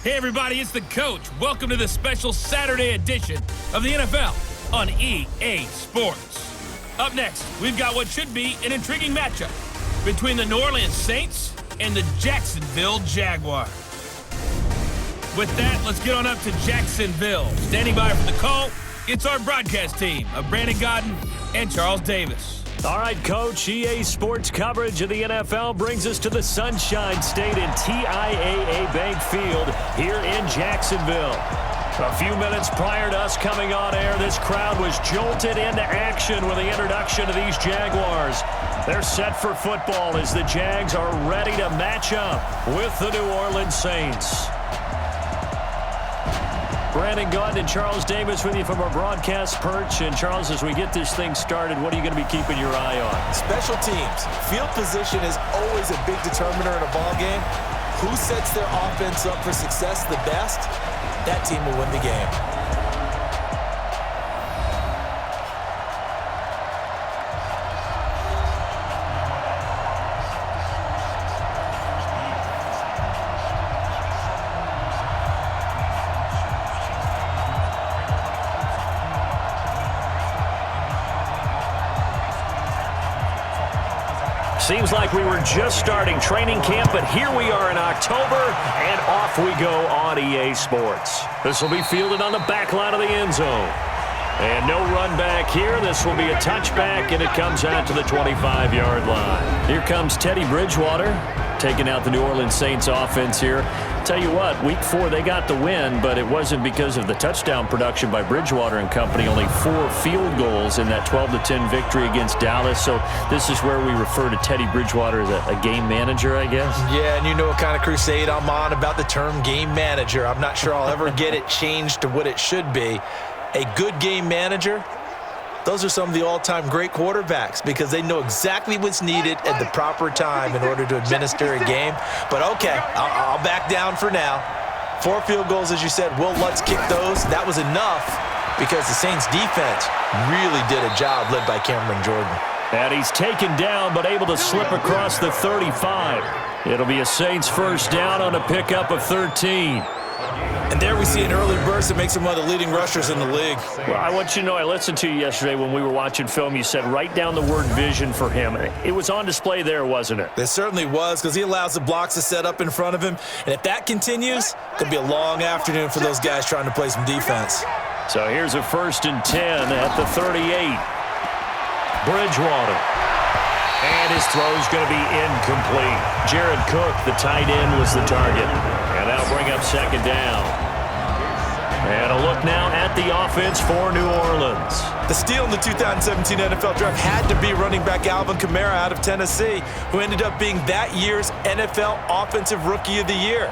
Hey everybody, it's the coach. Welcome to the special Saturday edition of the NFL on EA Sports. Up next, we've got what should be an intriguing matchup between the New Orleans Saints and the Jacksonville Jaguars. With that, let's get on up to Jacksonville. Standing by for the call, it's our broadcast team of Brandon Godden and Charles Davis. All right, Coach, EA Sports coverage of the NFL brings us to the Sunshine State in TIAA Bank Field here in Jacksonville. A few minutes prior to us coming on air, this crowd was jolted into action with the introduction of these Jaguars. They're set for football as the Jags are ready to match up with the New Orleans Saints. Brandon Godden and Charles Davis with you from our broadcast perch. And Charles, as we get this thing started, what are you going to be keeping your eye on? Special teams. Field position is always a big determiner in a ball game. Who sets their offense up for success the best, that team will win the game. Seems like we were just starting training camp, but here we are in October, and off we go on EA Sports. This will be fielded on the back line of the end zone. And no run back here. This will be a touchback, and it comes out to the 25-yard line. Here comes Teddy Bridgewater taking out the New Orleans Saints offense here. Tell you what, week 4 they got the win, but it wasn't because of the touchdown production by Bridgewater and company. Only 4 field goals in that 12-10 victory against Dallas. So this is where we refer to Teddy Bridgewater as a game manager, I guess. Yeah, and you know what kind of crusade I'm on about the term game manager. I'm not sure I'll ever get it changed to what it should be. A good game manager, those are some of the all-time great quarterbacks because they know exactly what's needed at the proper time in order to administer a game. But okay, I'll back down for now. 4 field goals, as you said. Will Lutz kick those? That was enough because the Saints defense really did a job led by Cameron Jordan. And he's taken down but able to slip across the 35. It'll be a Saints first down on a pickup of 13. And there we see an early burst that makes him one of the leading rushers in the league. Well, I want you to know, I listened to you yesterday when we were watching film. You said write down the word vision for him. It was on display there, wasn't it? It certainly was because he allows the blocks to set up in front of him. And if that continues, it could be a long afternoon for those guys trying to play some defense. So here's a 1st and 10 at the 38. Bridgewater. And his throw's going to be incomplete. Jared Cook, the tight end, was the target. And that'll bring up 2nd down. And a look now at the offense for New Orleans. The steal in the 2017 NFL Draft had to be running back Alvin Kamara out of Tennessee, who ended up being that year's NFL Offensive Rookie of the Year.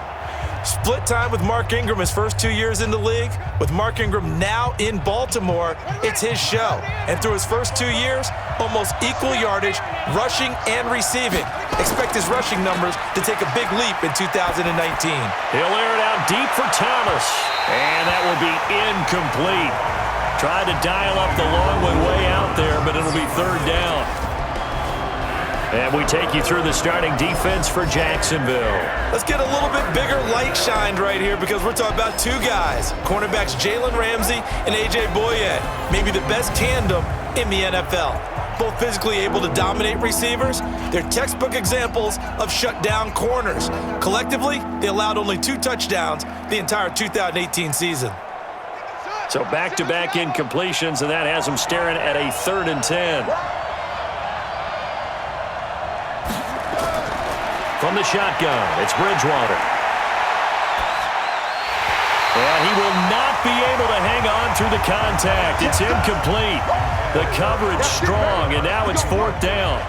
Split time with Mark Ingram his first 2 years in the league. With Mark Ingram now in Baltimore, it's his show. And through his first 2 years, almost equal yardage, rushing and receiving. Expect his rushing numbers to take a big leap in 2019. He'll air it out deep for Thomas. And that will be incomplete. Tried to dial up the long one way out there, but it'll be 3rd down. And we take you through the starting defense for Jacksonville. Let's get a little bit bigger light shined right here because we're talking about 2 guys. Cornerbacks Jalen Ramsey and A.J. Boye. Maybe the best tandem in the NFL. Both physically able to dominate receivers. They're textbook examples of shutdown corners. Collectively, they allowed only 2 touchdowns the entire 2018 season. So back-to-back incompletions, and that has them staring at a 3rd and 10. From the shotgun, it's Bridgewater. And he will not be able to hang on through the contact. It's incomplete. The coverage strong, and now it's 4th down.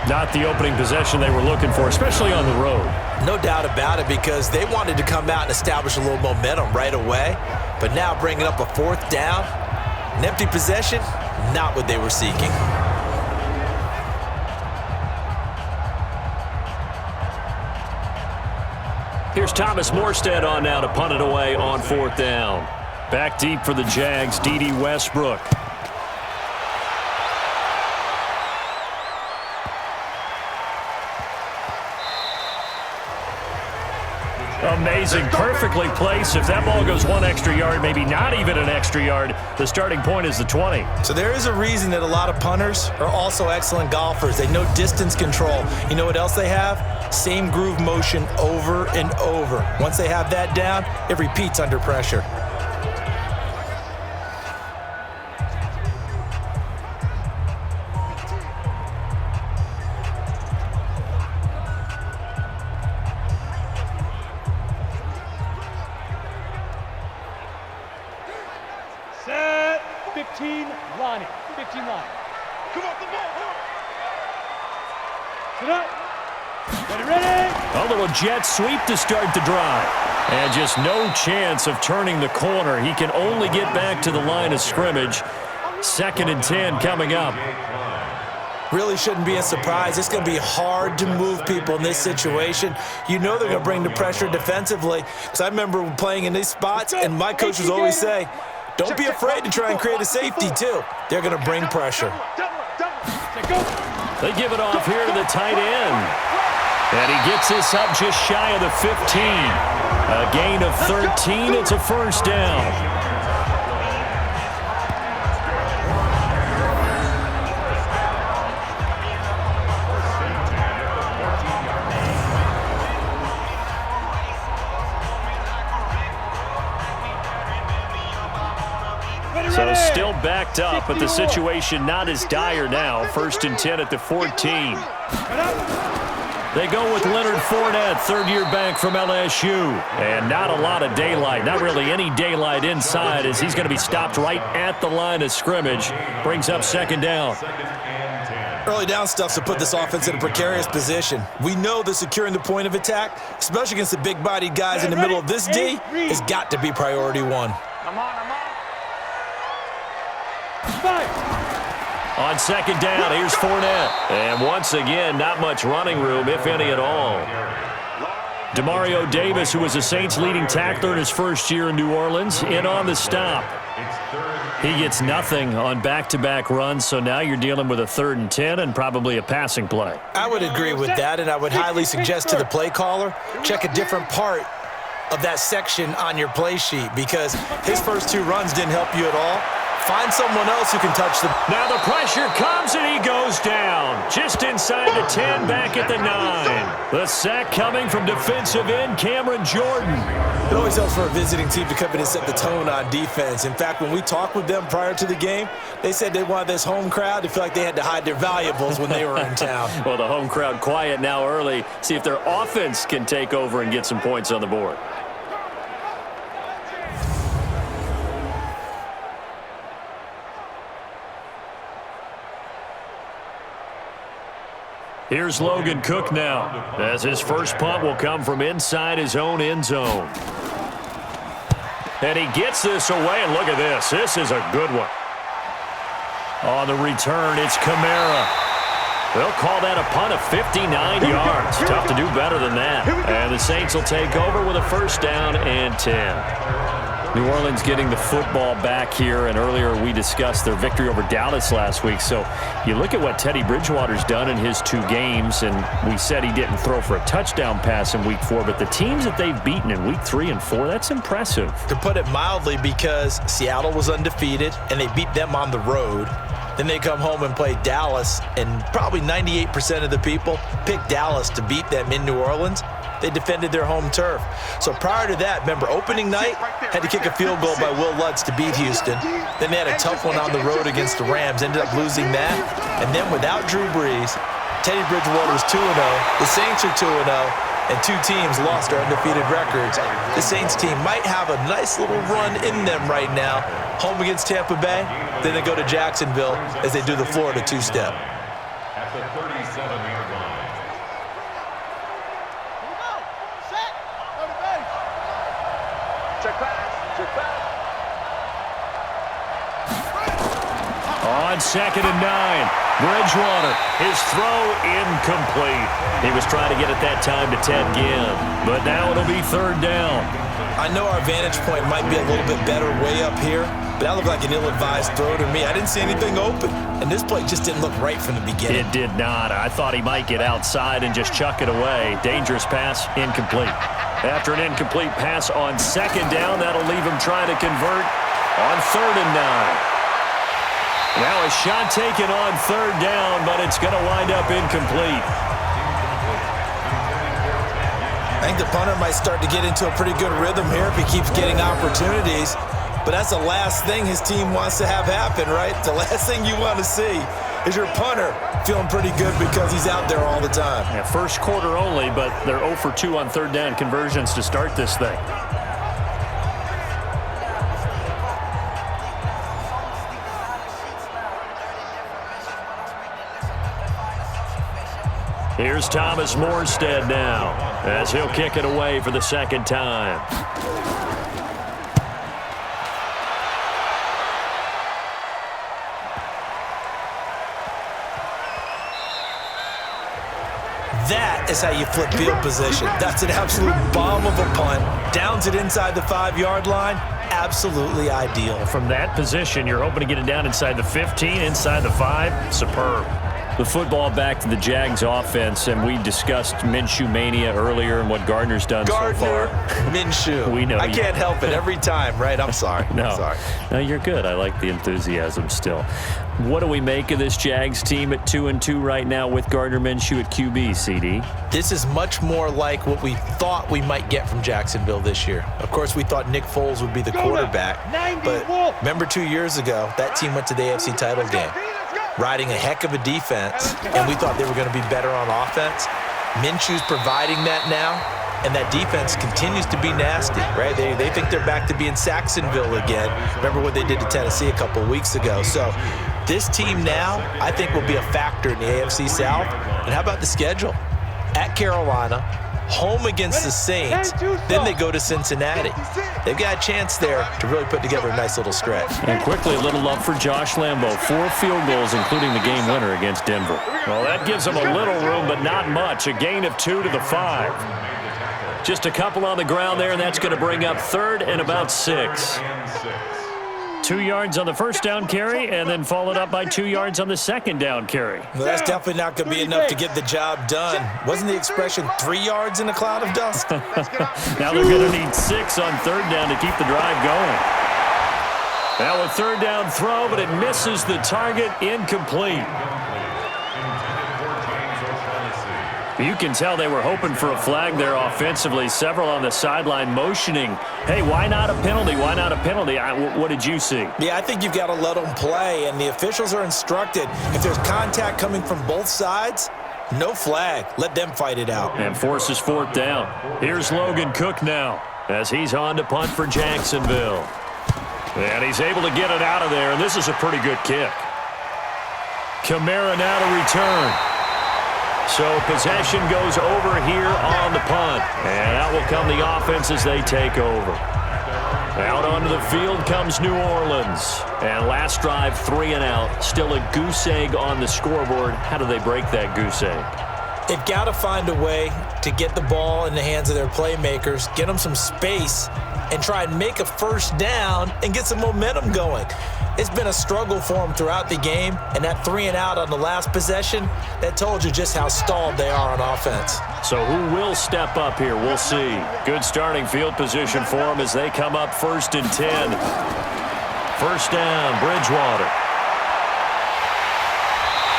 Not the opening possession they were looking for, especially on the road. No doubt about it, because they wanted to come out and establish a little momentum right away. But now bringing up a 4th down, an empty possession, not what they were seeking. Here's Thomas Morstead on now to punt it away on 4th down. Back deep for the Jags, D.D. Westbrook. Amazing. Perfectly placed. If that ball goes one extra yard, maybe not even an extra yard, the starting point is the 20. So there is a reason that a lot of punters are also excellent golfers. They know distance control. You know what else they have? Same groove motion over and over. Once they have that down, it repeats under pressure. Set, 15, line it, 15 line. Come on, the ball. Sit up. Ready. A little jet sweep to start the drive. And just no chance of turning the corner. He can only get back to the line of scrimmage. 2nd and 10 coming up. Really shouldn't be a surprise. It's going to be hard to move people in this situation. You know they're going to bring the pressure defensively. Because I remember playing in these spots, and my coaches always say, don't be afraid to try and create a safety, too. They're going to bring pressure. They give it off here to the tight end. And he gets this up just shy of the 15. A gain of 13. It's a first down. So still backed up, but the situation not as dire now. 1st and 10 at the 14. They go with Leonard Fournette, third-year back from LSU. And not a lot of daylight, not really any daylight inside, as he's going to be stopped right at the line of scrimmage. Brings up 2nd down. Early down stuff to put this offense in a precarious position. We know that securing the point of attack, especially against the big-bodied guys in the middle of this D, has got to be priority one. On 2nd down, here's Fournette. And once again, not much running room, if any at all. Demario Davis, who was the Saints' leading tackler in his first year in New Orleans, in on the stop. He gets nothing on back-to-back runs, so now you're dealing with a 3rd and 10 and probably a passing play. I would agree with that, and I would highly suggest to the play caller, check a different part of that section on your play sheet, because his first 2 runs didn't help you at all. Find someone else who can touch the... Now the pressure comes and he goes down. Just inside the 10, back at the 9. The sack coming from defensive end Cameron Jordan. It always helps for a visiting team to come in and set the tone on defense. In fact, when we talked with them prior to the game, they said they wanted this home crowd to feel like they had to hide their valuables when they were in town. Well, the home crowd quiet now early. See if their offense can take over and get some points on the board. Here's Logan Cook now, as his first punt will come from inside his own end zone. And he gets this away, and look at this. This is a good one. On the return, it's Kamara. They'll call that a punt of 59 yards. Tough to do better than that. And the Saints will take over with a 1st down and 10. New Orleans getting the football back here, and earlier we discussed their victory over Dallas last week. So you look at what Teddy Bridgewater's done in his 2 games, and we said he didn't throw for a touchdown pass in Week 4, but the teams that they've beaten in Week 3 and 4, that's impressive. To put it mildly, because Seattle was undefeated, and they beat them on the road. Then they come home and play Dallas, and probably 98% of the people picked Dallas to beat them in New Orleans. They defended their home turf. So prior to that, remember, opening night, had to kick a field goal by Will Lutz to beat Houston. Then they had a tough one on the road against the Rams, ended up losing that. And then without Drew Brees, Teddy Bridgewater was 2-0. The Saints are 2-0. And 2 teams lost their undefeated records. The Saints team might have a nice little run in them right now. Home against Tampa Bay, then they go to Jacksonville as they do the Florida 2-step. At the 37-yard line. Set. Go to base. Check pass. Check pass. On 2nd and 9, Bridgewater, his throw incomplete. He was trying to get it that time to Ted Ginn, but now it'll be 3rd down. I know our vantage point might be a little bit better way up here, but that looked like an ill-advised throw to me. I didn't see anything open, and this play just didn't look right from the beginning. It did not. I thought he might get outside and just chuck it away. Dangerous pass, incomplete. After an incomplete pass on second down, that'll leave him trying to convert on 3rd and 9. Now a shot taken on 3rd down, but it's going to wind up incomplete. I think the punter might start to get into a pretty good rhythm here if he keeps getting opportunities. But that's the last thing his team wants to have happen, right? The last thing you want to see is your punter feeling pretty good because he's out there all the time. Yeah, first quarter only, but they're 0 for 2 on 3rd down conversions to start this thing. Here's Thomas Morstead now as he'll kick it away for the second time. That is how you flip field position. That's an absolute bomb of a punt. Downs it inside the 5-yard line. Absolutely ideal. From that position, you're hoping to get it down inside the 15, inside the 5. Superb. The football back to the Jags offense, and we discussed Minshew mania earlier and what Gardner's done so far. Minshew. We know I can't help it every time, right? I'm sorry. No. I'm sorry. No, you're good. I like the enthusiasm still. What do we make of this Jags team at 2-2 right now with Gardner Minshew at QB, CD? This is much more like what we thought we might get from Jacksonville this year. Of course, we thought Nick Foles would be the quarterback. But remember 2 years ago, that team went to the AFC title game, riding a heck of a defense, and we thought they were going to be better on offense. Minshew's providing that now, and that defense continues to be nasty, right? They think they're back to being Saxonville again. Remember what they did to Tennessee a couple weeks ago. So this team now, I think, will be a factor in the AFC South. And how about the schedule? At Carolina, home against the Saints, then they go to Cincinnati. They've got a chance there to really put together a nice little stretch. And quickly, a little love for Josh Lambo. 4 field goals, including the game winner against Denver. Well, that gives them a little room, but not much. A gain of 2 to the 5. Just a couple on the ground there, and that's going to bring up 3rd and about 6. 2 yards on the first down carry, and then followed up by 2 yards on the second down carry. Well, that's definitely not going to be enough to get the job done. Wasn't the expression 3 yards in a cloud of dust? Now they're going to need 6 on 3rd down to keep the drive going. Now a 3rd down throw, but it misses the target. Incomplete. You can tell they were hoping for a flag there offensively. Several on the sideline motioning, hey, why not a penalty? Why not a penalty? What did you see? Yeah, I think you've got to let them play, and the officials are instructed. If there's contact coming from both sides, no flag. Let them fight it out. And forces 4th down. Here's Logan Cook now as he's on to punt for Jacksonville. And he's able to get it out of there, and this is a pretty good kick. Kamara now to return. So possession goes over here on the punt. And out will come the offense as they take over. Out onto the field comes New Orleans. And last drive, 3 and out. Still a goose egg on the scoreboard. How do they break that goose egg? They've got to find a way to get the ball in the hands of their playmakers, get them some space, and try and make a first down and get some momentum going. It's been a struggle for them throughout the game, and that 3 and out on the last possession, that told you just how stalled they are on offense. So who will step up here? We'll see. Good starting field position for them as they come up 1st and 10. First down, Bridgewater.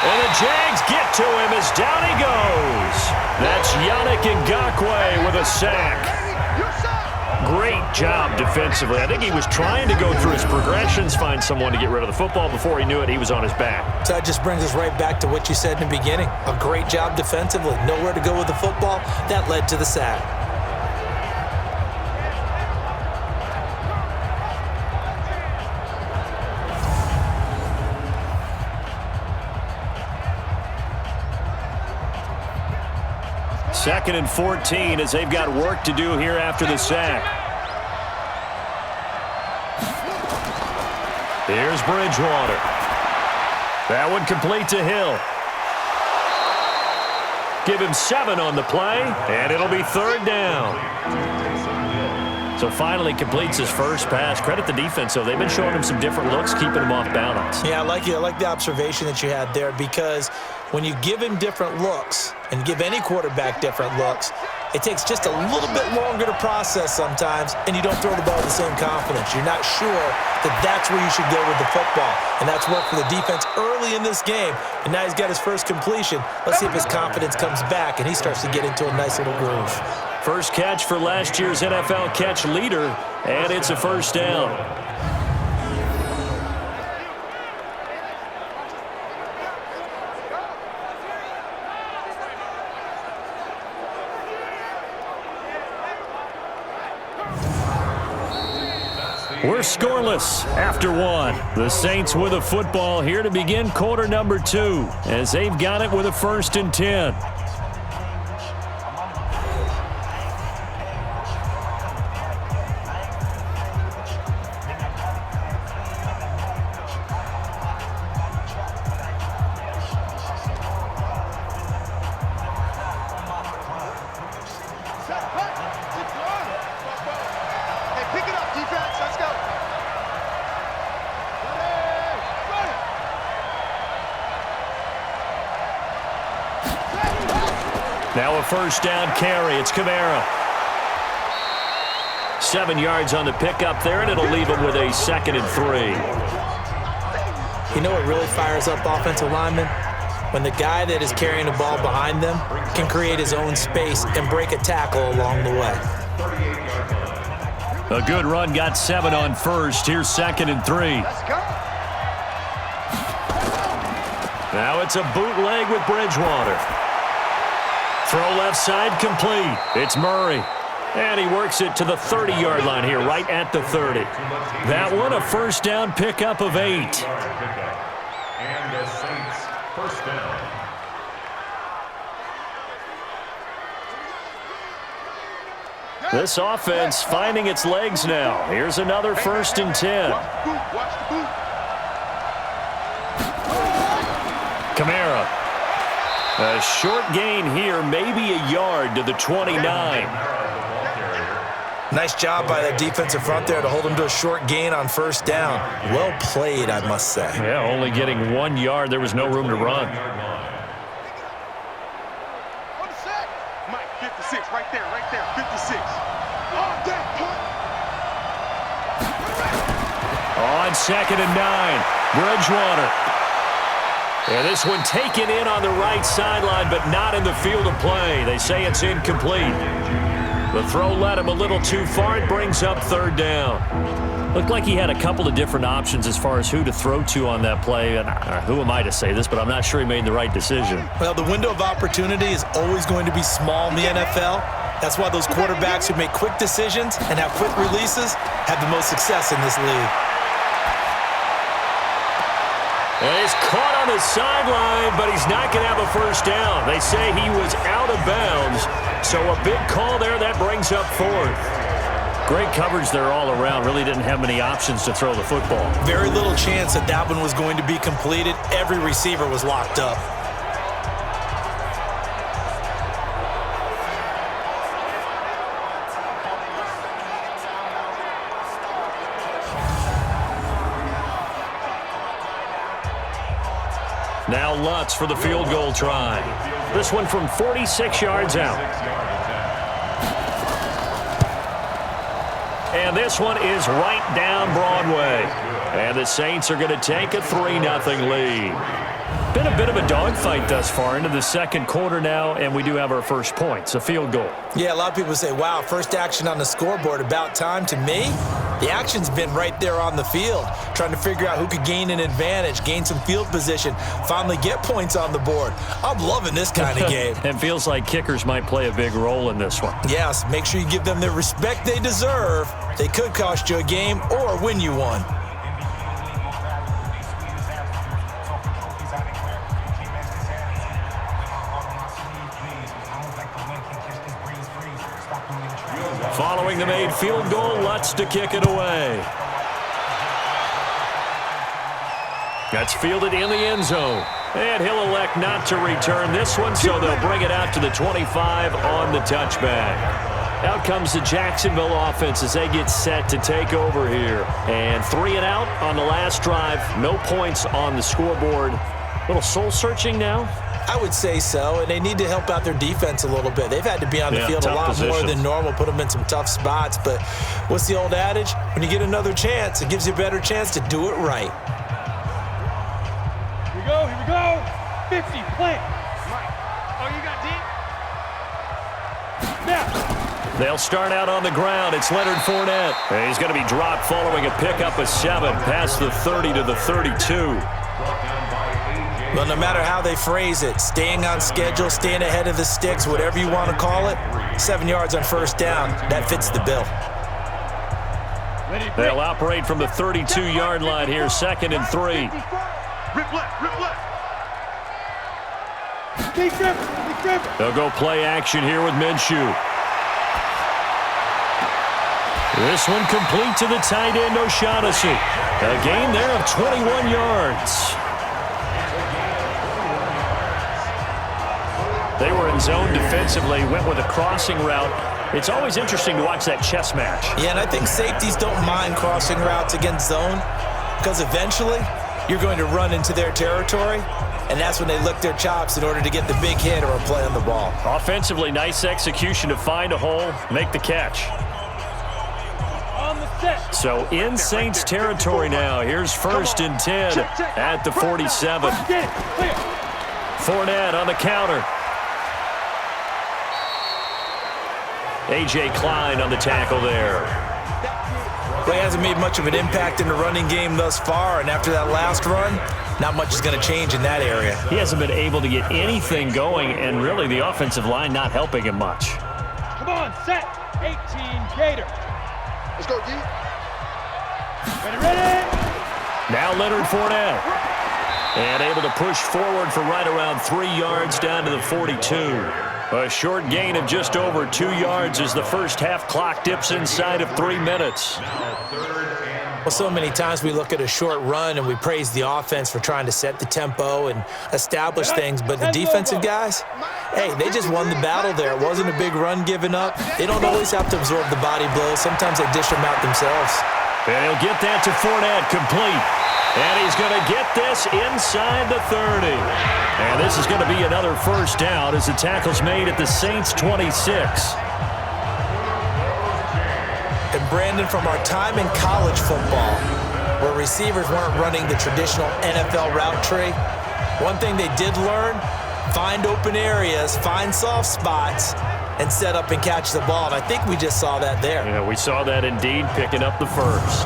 And the Jags get to him as down he goes. That's Yannick Ngakoue with a sack. Great job defensively. I think he was trying to go through his progressions, find someone to get rid of the football. Before he knew it, he was on his back. So that just brings us right back to what you said in the beginning. A great job defensively. Nowhere to go with the football. That led to the sack. Second and 14 as they've got work to do here after the sack. Here's Bridgewater. That one complete to Hill. Give him 7 on the play, and it'll be 3rd down. So finally completes his first pass. Credit the defense, though. They've been showing him some different looks, keeping him off balance. Yeah, I like the observation that you had there, because when you give him different looks and give any quarterback different looks, It takes just a little bit longer to process sometimes, and you don't throw the ball with the same confidence. You're not sure that that's where you should go with the football, and that's worked for the defense early in this game, and now he's got his first completion. Let's see if his confidence comes back, and he starts to get into a nice little groove. First catch for last year's NFL catch leader, and it's a first down. We're scoreless after one. The Saints with a football here to begin quarter number 2 as they've got it with a 1st and 10. Now a first down carry. It's Kamara. 7 yards on the pickup there, and it'll leave him with a 2nd and 3. You know what really fires up offensive linemen? When the guy that is carrying the ball behind them can create his own space and break a tackle along the way. A good run, got 7 on first. Here's 2nd and 3. Now it's a bootleg with Bridgewater. Throw left side complete. It's Murray. And he works it to the 30-yard line here, right at the 30. That one, a first down pickup of 8. And the Saints first down. This offense finding its legs now. Here's another 1st and 10. Kamara. A short gain here, maybe a yard to the 29. Nice job by that defensive front there to hold him to a short gain on first down. Well played, I must say. Yeah, only getting 1 yard. There was no room to run. Mike, 56, right there, 56. On 2nd and 9, Bridgewater. And this one taken in on the right sideline, but not in the field of play. They say it's incomplete. The throw led him a little too far. It brings up 3rd down. Looked like he had a couple of different options as far as who to throw to on that play. And who am I to say this, but I'm not sure he made the right decision. Well, the window of opportunity is always going to be small in the NFL. That's why those quarterbacks who make quick decisions and have quick releases have the most success in this league. And he's caught on the sideline, but he's not going to have a first down. They say he was out of bounds, so a big call there. That brings up 4th. Great coverage there all around. Really didn't have many options to throw the football. Very little chance that that one was going to be completed. Every receiver was locked up. Now Lutz for the field goal try. This one from 46 yards out. And this one is right down Broadway. And the Saints are going to take a 3-0 lead. Been a bit of a dogfight thus far into the 2nd quarter now, and we do have our first points, a field goal. Yeah, a lot of people say, wow, first action on the scoreboard, about time. To me, the action's been right there on the field, trying to figure out who could gain an advantage, gain some field position, finally get points on the board. I'm loving this kind of game. It feels like kickers might play a big role in this one. Yes, make sure you give them the respect they deserve. They could cost you a game or win you one. Following the made field goal, Lutz to kick it away. That's fielded in the end zone. And he'll elect not to return this one, so they'll bring it out to the 25 on the touchback. Out comes the Jacksonville offense as they get set to take over here. And 3 and out on the last drive. No points on the scoreboard. A little soul-searching now. I would say so, and they need to help out their defense a little bit. They've had to be on the field a lot more than normal, put them in some tough spots. But what's the old adage? When you get another chance, it gives you a better chance to do it right. Here we go. 50, plant. Oh, you got deep? Now. They'll start out on the ground. It's Leonard Fournette. And he's going to be dropped following a pickup of 7 past the 30 to the 32. Well, no matter how they phrase it, staying on schedule, staying ahead of the sticks, whatever you want to call it, 7 yards on first down, that fits the bill. They'll operate from the 32-yard line here, 2nd and 3. Rip left. They'll go play action here with Minshew. This one complete to the tight end, O'Shaughnessy. A gain there of 21 yards. They were in zone defensively, went with a crossing route. It's always interesting to watch that chess match. Yeah, and I think safeties don't mind crossing routes against zone because eventually you're going to run into their territory, and that's when they lick their chops in order to get the big hit or a play on the ball. Offensively, nice execution to find a hole, make the catch. So in Saints territory now. Here's 1st and 10 at the 47. Fournette on the counter. A.J. Klein on the tackle there. Well, he hasn't made much of an impact in the running game thus far, and after that last run, not much is going to change in that area. He hasn't been able to get anything going, and really the offensive line not helping him much. Come on, set. 18, Gator. Let's go, D. Ready. Now Leonard Fournette. And able to push forward for right around 3 yards down to the 42. A short gain of just over 2 yards as the first half clock dips inside of 3 minutes. Well, so many times we look at a short run and we praise the offense for trying to set the tempo and establish things, but the defensive guys, hey, they just won the battle there. It wasn't a big run given up. They don't always have to absorb the body blows. Sometimes they dish them out themselves. And he'll get that to Fournette, complete. And he's going to get this inside the 30. And this is going to be another first down as the tackle's made at the Saints' 26. And Brandon, from our time in college football, where receivers weren't running the traditional NFL route tree, one thing they did learn, find open areas, find soft spots, and set up and catch the ball. And I think we just saw that there. Yeah, we saw that indeed, picking up the first.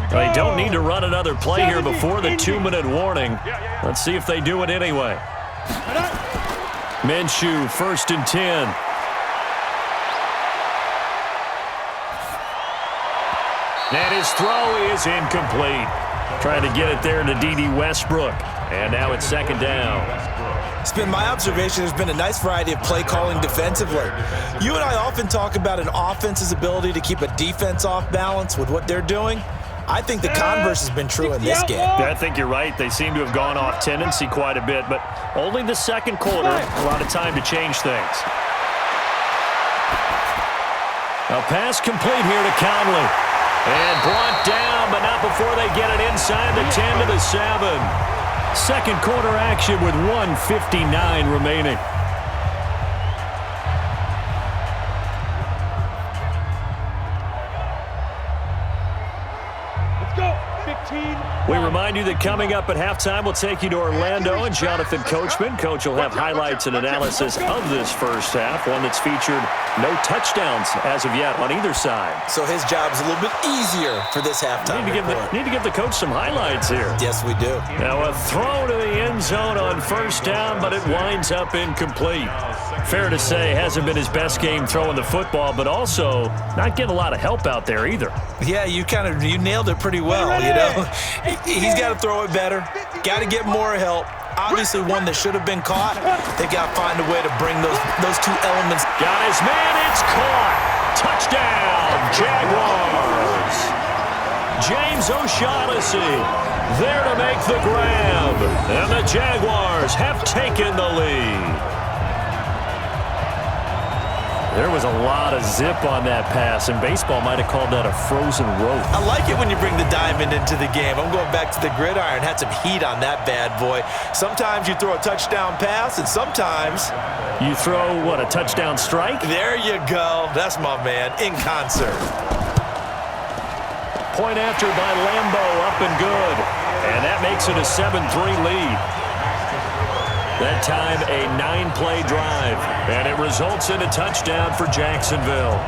They don't need to run another play here before the 2-minute warning. Let's see if they do it anyway. Minshew, 1st and 10. And his throw is incomplete. Trying to get it there to D.D. Westbrook. And now it's 2nd down. It's been my observation there's been a nice variety of play calling defensively. You and I often talk about an offense's ability to keep a defense off balance with what they're doing. I think the converse has been true in this game. I think you're right. They seem to have gone off tendency quite a bit, but only the second quarter, a lot of time to change things. A pass complete here to Conley. And brought down, but not before they get it inside the 10 to the 7. Second quarter action with 1:59 remaining. We remind you that coming up at halftime, we'll take you to Orlando and Jonathan Coachman. Coach will have highlights and analysis of this first half, one that's featured no touchdowns as of yet on either side. So his job's a little bit easier for this halftime. Need to give the coach some highlights here. Yes, we do. Now a throw to the end zone on first down, but it winds up incomplete. Fair to say, hasn't been his best game throwing the football, but also not getting a lot of help out there either. Yeah, you nailed it pretty well, you know. He's got to throw it better. Got to get more help. Obviously one that should have been caught. They got to find a way to bring those two elements. Got his man, it's caught. Touchdown, Jaguars. James O'Shaughnessy there to make the grab. And the Jaguars have taken the lead. There was a lot of zip on that pass, and baseball might have called that a frozen rope. I like it when you bring the diamond into the game. I'm going back to the gridiron. Had some heat on that bad boy. Sometimes you throw a touchdown pass, and sometimes you throw, what, a touchdown strike? There you go. That's my man, in concert. Point after by Lambo, up and good. And that makes it a 7-3 lead. That time, a 9-play drive. And it results in a touchdown for Jacksonville.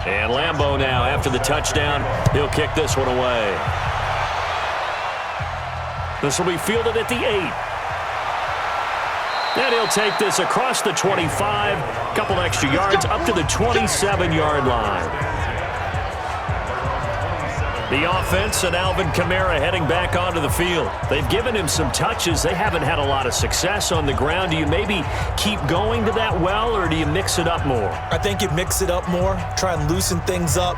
And Lambo now, after the touchdown, he'll kick this one away. This will be fielded at the 8. And he'll take this across the 25, a couple extra yards, up to the 27-yard line. The offense and Alvin Kamara heading back onto the field. They've given him some touches. They haven't had a lot of success on the ground. Do you maybe keep going to that well, or do you mix it up more? I think you mix it up more, try and loosen things up.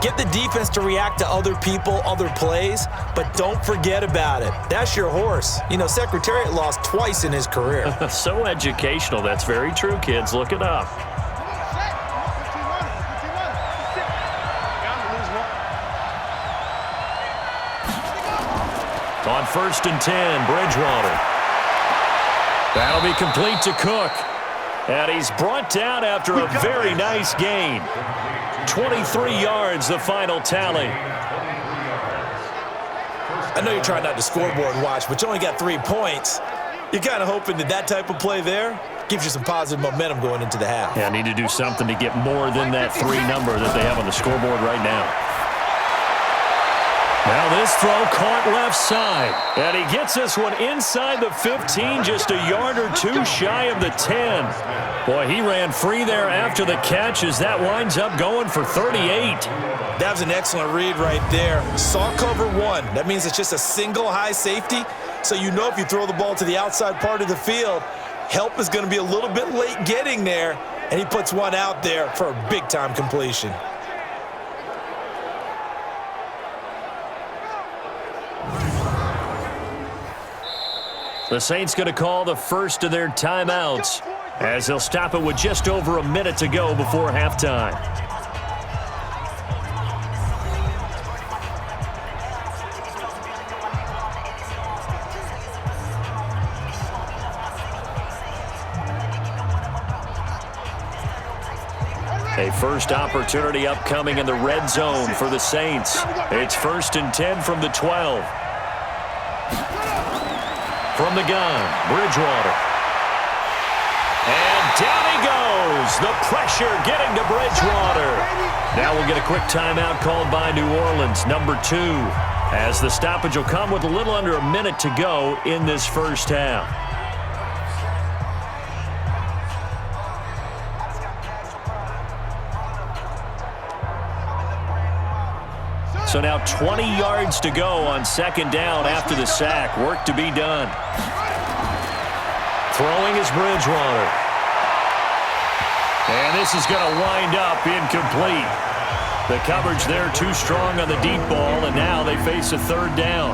Get the defense to react to other people, other plays, but don't forget about it. That's your horse. You know, Secretariat lost twice in his career. So educational. That's very true, kids. Look it up. On 1st and 10, Bridgewater. That'll be complete to Cook. And he's brought down after a very nice gain. 23 yards, the final tally. I know you're trying not to scoreboard watch, but you only got 3 points. You're kind of hoping that that type of play there gives you some positive momentum going into the half. Yeah, need to do something to get more than that 3 number that they have on the scoreboard right now. Now this throw caught left side. And he gets this one inside the 15, just a yard or 2 shy of the 10. Boy, he ran free there after the catch as that winds up going for 38. That was an excellent read right there. Saw cover 1. That means it's just a single high safety. So you know if you throw the ball to the outside part of the field, help is going to be a little bit late getting there. And he puts one out there for a big-time completion. The Saints going to call the first of their timeouts as they'll stop it with just over a minute to go before halftime. A first opportunity upcoming in the red zone for the Saints. It's 1st and 10 from the 12. From the gun, Bridgewater. And down he goes. The pressure getting to Bridgewater. Now we'll get a quick timeout called by New Orleans, number 2, as the stoppage will come with a little under a minute to go in this first half. So now 20 yards to go on 2nd down after the sack. Work to be done. Throwing is Bridgewater. And this is going to wind up incomplete. The coverage there too strong on the deep ball, and now they face a 3rd down.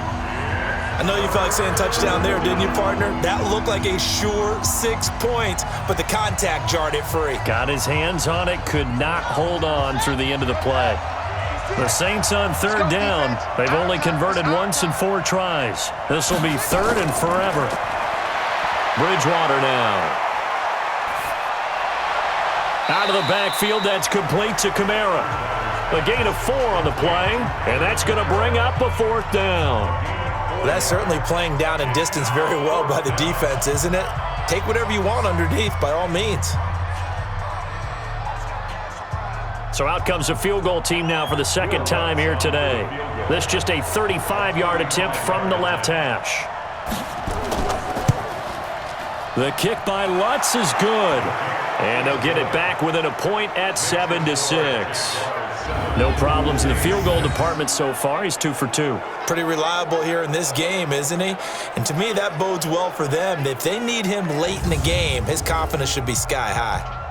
I know you felt like saying touchdown there, didn't you, partner? That looked like a sure 6 points, but the contact jarred it free. Got his hands on it, could not hold on through the end of the play. The Saints on 3rd down. They've only converted once in 4 tries. This will be 3rd and forever. Bridgewater now. Out of the backfield, that's complete to Kamara. A gain of 4 on the play, and that's going to bring up a 4th down. Well, that's certainly playing down and distance very well by the defense, isn't it? Take whatever you want underneath, by all means. So out comes the field goal team now for the second time here today. This just a 35-yard attempt from the left hash. The kick by Lutz is good. And they'll get it back within a point at 7-6. No problems in the field goal department so far. He's 2 for 2. Pretty reliable here in this game, isn't he? And to me, that bodes well for them. If they need him late in the game, his confidence should be sky high.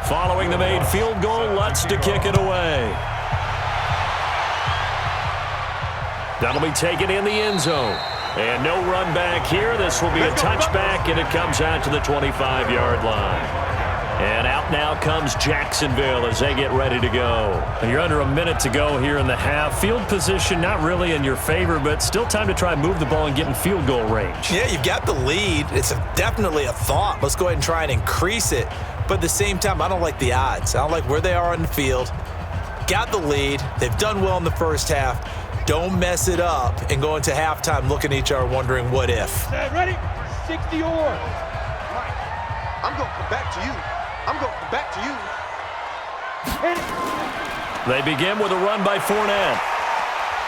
Following the made field goal, Lutz to kick it away. That'll be taken in the end zone. And no run back here. This will be a touchback, and it comes out to the 25-yard line. And out now comes Jacksonville as they get ready to go. You're under a minute to go here in the half. Field position not really in your favor, but still time to try and move the ball and get in field goal range. Yeah, you've got the lead. It's definitely a thought. Let's go ahead and try and increase it. But at the same time, I don't like the odds. I don't like where they are on the field. Got the lead. They've done well in the first half. Don't mess it up and go into halftime looking at each other wondering what if. Ready? 60 or. I'm going to come back to you. I'm going to come back to you. They begin with a run by Fournette.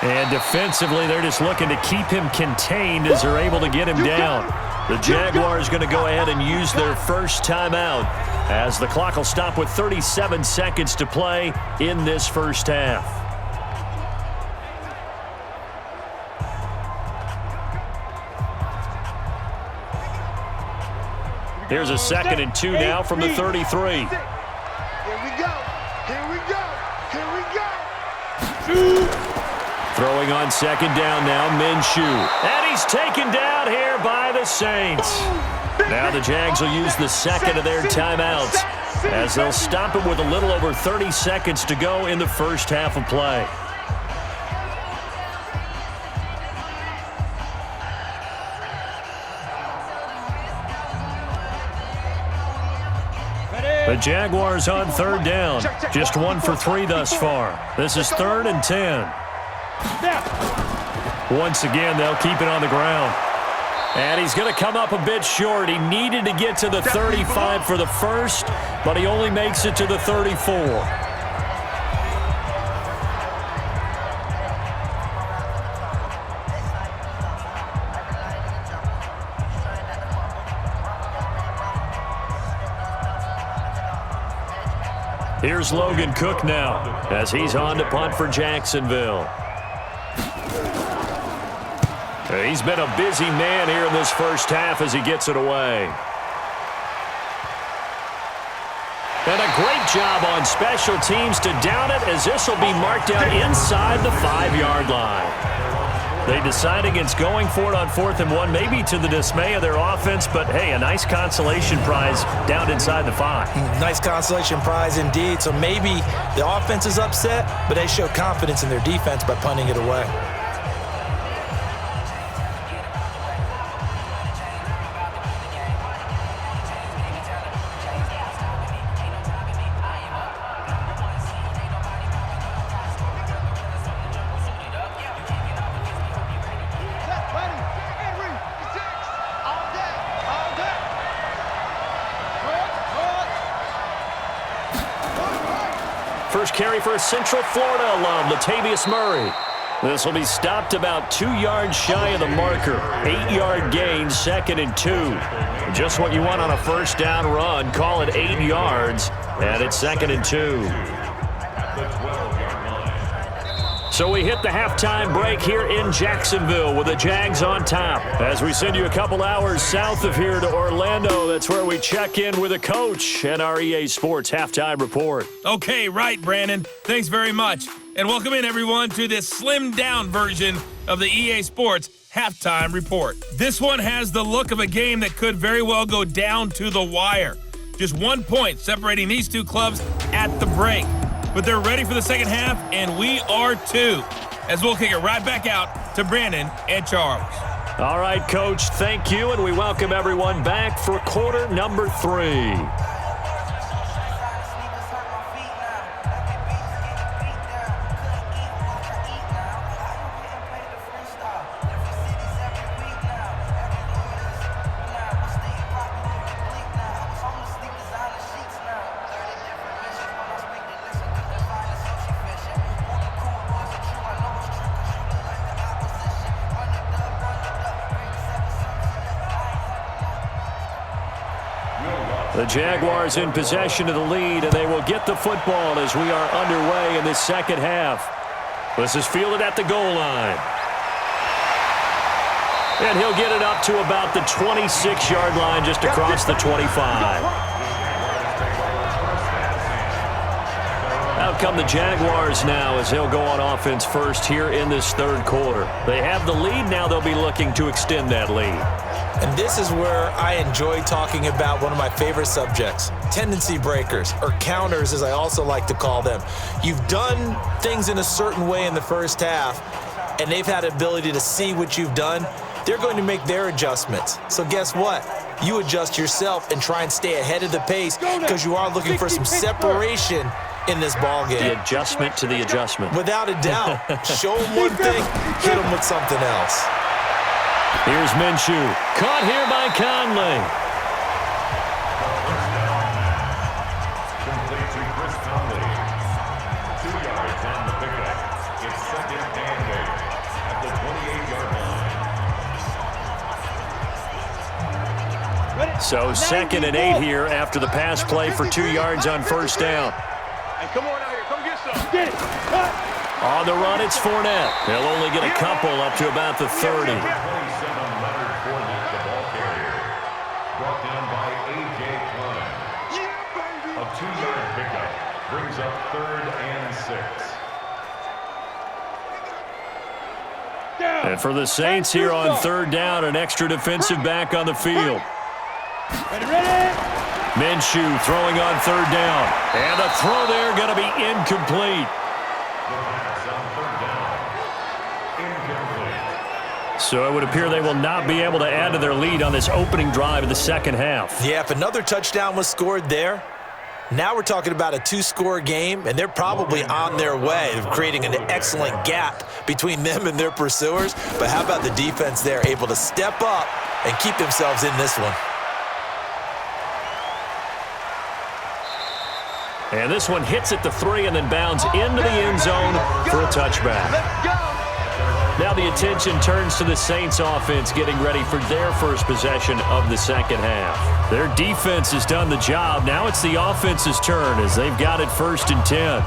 And defensively, they're just looking to keep him contained as they're able to get him down. The Jaguars going to go ahead and use their first timeout as the clock will stop with 37 seconds to play in this first half. Here's a 2nd and 2 now from the 33. Here we go. Here we go. Here we go. Throwing on 2nd down now, Minshew. And he's taken down here by the Saints. Now the Jags will use the second of their timeouts as they'll stop it with a little over 30 seconds to go in the first half of play. The Jaguars on 3rd down. Just 1 for 3 thus far. This is 3rd and 10. Once again, they'll keep it on the ground. And he's going to come up a bit short. He needed to get to the 35 for the first, but he only makes it to the 34. Here's Logan Cook now as he's on to punt for Jacksonville. He's been a busy man here in this first half as he gets it away. And a great job on special teams to down it as this will be marked out inside the 5-yard line. They decide against going for it on 4th and 1, maybe to the dismay of their offense, but hey, a nice consolation prize down inside the 5. Nice consolation prize indeed. So maybe the offense is upset, but they show confidence in their defense by punting it away. First carry for a Central Florida alum, Latavius Murray. This will be stopped about 2 yards shy of the marker. 8-yard gain, 2nd and 2. Just what you want on a first down run. Call it 8 yards, and it's 2nd and 2. So we hit the halftime break here in Jacksonville with the Jags on top. As we send you a couple hours south of here to Orlando, that's where we check in with a coach and our EA Sports halftime report. Okay, right, Brandon. Thanks very much. And welcome in, everyone, to this slimmed-down version of the EA Sports halftime report. This one has the look of a game that could very well go down to the wire. Just 1 point separating these two clubs at the break. But they're ready for the second half, and we are too, as we'll kick it right back out to Brandon and Charles. All right, Coach, thank you, and we welcome everyone back for quarter number 3. The Jaguars in possession of the lead, and they will get the football as we are underway in this second half. This is fielded at the goal line. And he'll get it up to about the 26-yard line, just across the 25. Out come the Jaguars now as they'll go on offense first here in this third quarter. They have the lead. Now they'll be looking to extend that lead. And this is where I enjoy talking about one of my favorite subjects, tendency breakers, or counters as I also like to call them. You've done things in a certain way in the first half, and they've had the ability to see what you've done. They're going to make their adjustments. So guess what? You adjust yourself and try and stay ahead of the pace because you are looking for some separation in this ball game. The adjustment to the adjustment. Without a doubt. Show them one thing, hit them with something else. Here's Minshew. Caught here by Conley. Complete to Chris Conley. 2 yards on the pickup. It's second and 8 at the 28-yard line. So second and 8 here after the pass play for 2 yards on first down. Hey, come on out here. Come get some. Get it. Cut. On the run, it's Fournette. They'll only get a couple up to about the 30. 27 Leonard Fournette, the ball carrier. Brought down by A.J. Klein. A 2-yard pickup brings up 3rd and 6. And for the Saints here on third down, an extra defensive back on the field. Ready. Minshew throwing on third down. And the throw there going to be incomplete. So it would appear they will not be able to add to their lead on this opening drive of the second half. Yeah, if another touchdown was scored there, now we're talking about a 2-score game, and they're probably on their way of creating an excellent gap between them and their pursuers. But how about the defense there, able to step up and keep themselves in this one? And this one hits at the 3 and then bounds into the end zone for a touchback. Let's go. Now the attention turns to the Saints offense getting ready for their first possession of the second half. Their defense has done the job. Now it's the offense's turn as they've got it 1st and 10.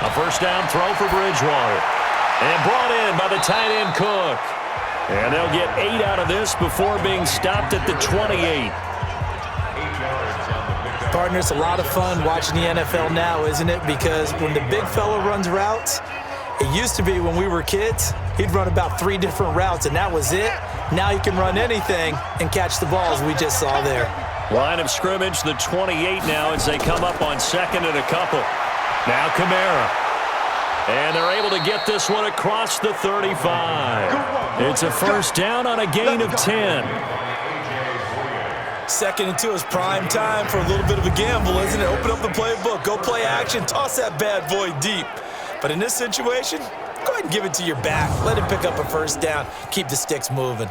A first down throw for Bridgewater. And brought in by the tight end Cook. And they'll get 8 out of this before being stopped at the 28. Partner, it's a lot of fun watching the NFL now, isn't it? Because when the big fella runs routes, it used to be when we were kids, he'd run about 3 different routes, and that was it. Now he can run anything and catch the balls we just saw there. Line of scrimmage, the 28 now as they come up on 2nd and a couple. Now Kamara. And they're able to get this one across the 35. It's a first down on a gain of 10. 2nd and 2 is prime time for a little bit of a gamble, isn't it? Open up the playbook, go play action, toss that bad boy deep. But in this situation, go ahead and give it to your back. Let him pick up a first down. Keep the sticks moving.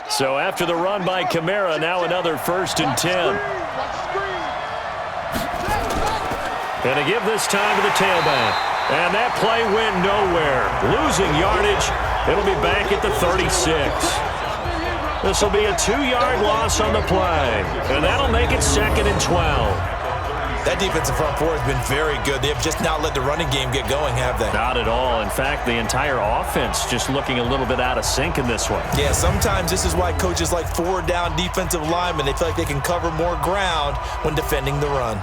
So after the run by Kamara, now another 1st and 10. And to give this time to the tailback. And that play went nowhere. Losing yardage. It'll be back at the 36. This will be a 2-yard loss on the play. And that'll make it 2nd and 12. That defensive front four has been very good. They have just not let the running game get going, have they? Not at all. In fact, the entire offense just looking a little bit out of sync in this one. Yeah, sometimes this is why coaches like 4-down defensive linemen, they feel like they can cover more ground when defending the run.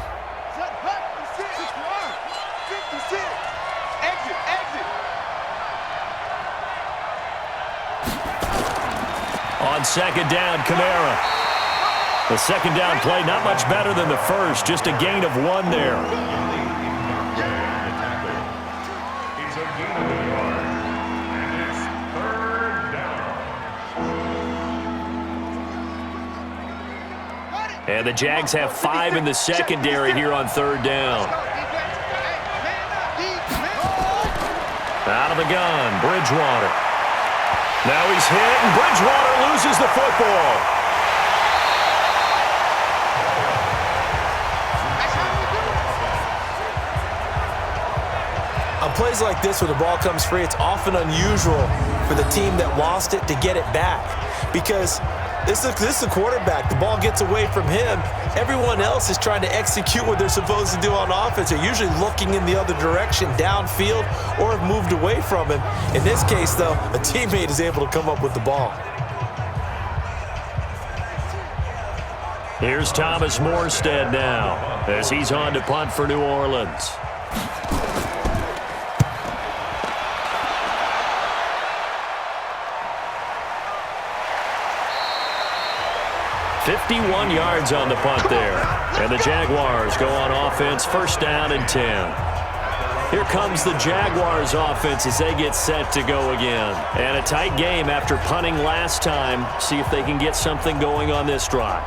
second down, Kamara. The second down play not much better than the first, just a gain of 1 there. It's a gain of 1 yard, and it's 3rd down. And the Jags have 5 in the secondary here on 3rd down. Out of the gun, Bridgewater. Now he's hit, and Bridgewater loses the football. On plays like this where the ball comes free, it's often unusual for the team that lost it to get it back. Because this is a quarterback. The ball gets away from him. Everyone else is trying to execute what they're supposed to do on offense. They're usually looking in the other direction, downfield, or have moved away from him. In this case, though, a teammate is able to come up with the ball. Here's Thomas Morstead now as he's on to punt for New Orleans. "51 yards on the punt there. And the Jaguars go on offense, 1st down and 10. Here comes the Jaguars offense as they get set to go again. And a tight game after punting last time. See if they can get something going on this drive.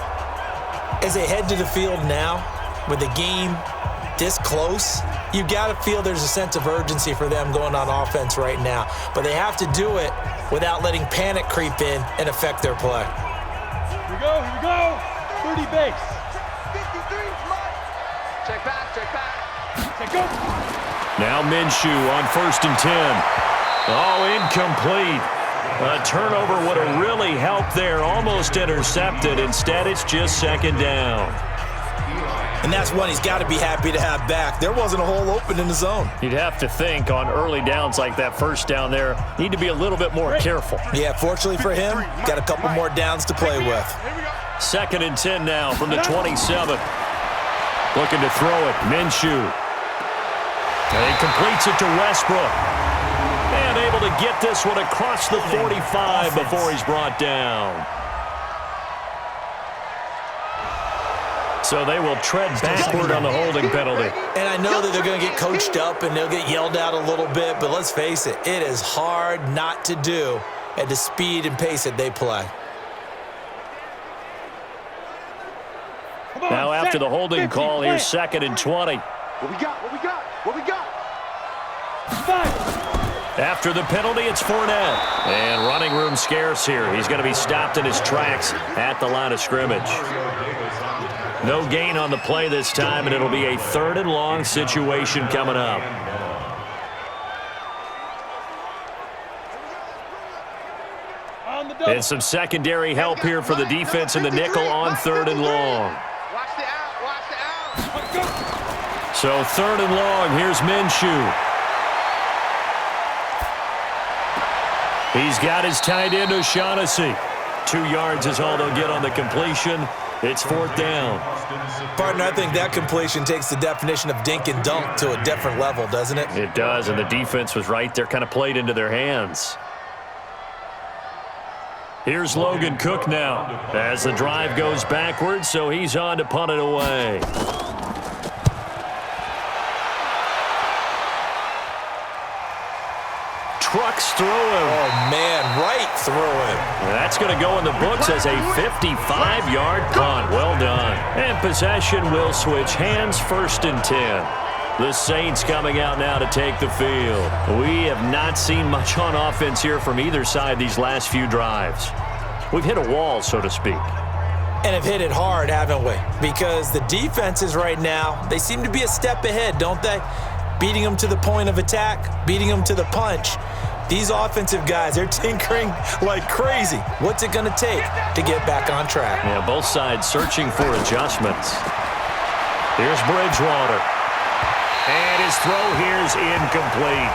As they head to the field now, with the game this close, you got to feel there's a sense of urgency for them going on offense right now. But they have to do it without letting panic creep in and affect their play. Here we go. 30 base. 53, check back. Take go. Now Minshew on 1st and 10. Oh, incomplete. A turnover would have really helped there. Almost intercepted. Instead, it's just 2nd down. And that's one he's got to be happy to have back. There wasn't a hole open in the zone. You'd have to think on early downs like that 1st down there, need to be a little bit more careful. Yeah, fortunately for him, got a couple more downs to play with. 2nd and 10 now from the 27. Looking to throw it, Minshew. And he completes it to Westbrook. And able to get this one across the 45 before he's brought down. So they will tread backward on the holding penalty. And I know that they're going to get coached up and they'll get yelled at a little bit, but let's face it, it is hard not to do at the speed and pace that they play. Now after the holding call, here's 2nd and 20. What we got? 5. After the penalty, it's Fournette. And running room scarce here. He's going to be stopped in his tracks at the line of scrimmage. No gain on the play this time, and it'll be a 3rd and long situation coming up. And some secondary help here for the defense in the nickel on 3rd and long. Watch the out. So 3rd and long, here's Minshew. He's got his tight end, O'Shaughnessy. 2 yards is all they'll get on the completion. It's 4th down. Partner, I think that completion takes the definition of dink and dunk to a different level, doesn't it? It does, and the defense was right there, kind of played into their hands. Here's Logan Cook now as the drive goes backwards, so he's on to punt it away. Trucks through him. Oh, man, right through him. That's going to go in the books as a 55-yard punt. Well done. And possession will switch hands, 1st and 10. The Saints coming out now to take the field. We have not seen much on offense here from either side these last few drives. We've hit a wall, so to speak. And have hit it hard, haven't we? Because the defenses right now, they seem to be a step ahead, don't they? Beating them to the point of attack, beating them to the punch. These offensive guys, they're tinkering like crazy. What's it going to take to get back on track? Yeah, both sides searching for adjustments. Here's Bridgewater. And his throw here's incomplete.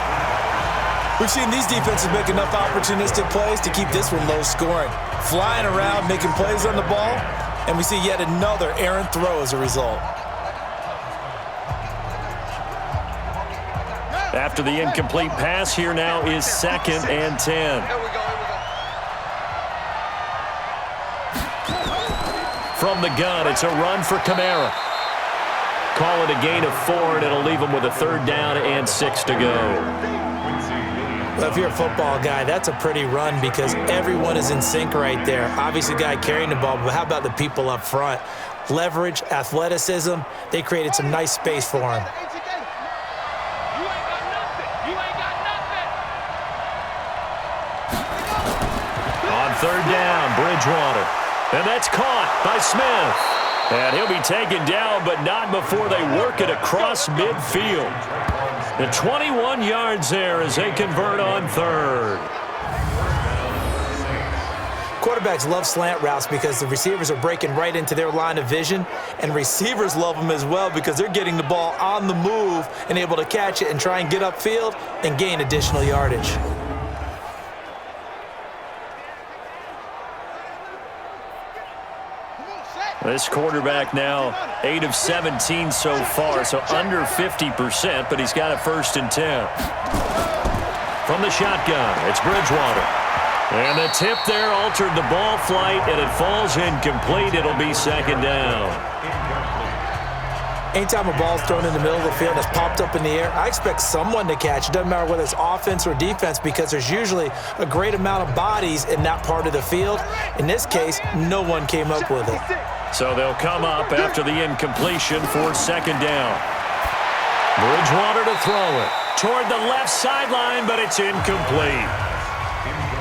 We've seen these defenses make enough opportunistic plays to keep this one low scoring. Flying around, making plays on the ball, and we see yet another errant throw as a result. After the incomplete pass, here now is 2nd and 10. from the gun. It's a run for Kamara. Call it a gain of 4, and it'll leave him with a 3rd down and 6 to go. Well, if you're a football guy, that's a pretty run because everyone is in sync right there. Obviously, the guy carrying the ball, but how about the people up front? Leverage, athleticism, they created some nice space for him. On 3rd down, Bridgewater. And that's caught by Smith. And he'll be taken down, but not before they work it across midfield. The 21 yards there as they convert on 3rd. Quarterbacks love slant routes because the receivers are breaking right into their line of vision, and receivers love them as well because they're getting the ball on the move and able to catch it and try and get upfield and gain additional yardage. This quarterback now 8 of 17 so far, so under 50%, but he's got a 1st and 10. From the shotgun, it's Bridgewater. And the tip there altered the ball flight, and it falls incomplete. It'll be 2nd down. Anytime a ball's thrown in the middle of the field that's popped up in the air, I expect someone to catch. It doesn't matter whether it's offense or defense because there's usually a great amount of bodies in that part of the field. In this case, no one came up with it. So they'll come up after the incompletion for 2nd down. Bridgewater to throw it toward the left sideline, but it's incomplete.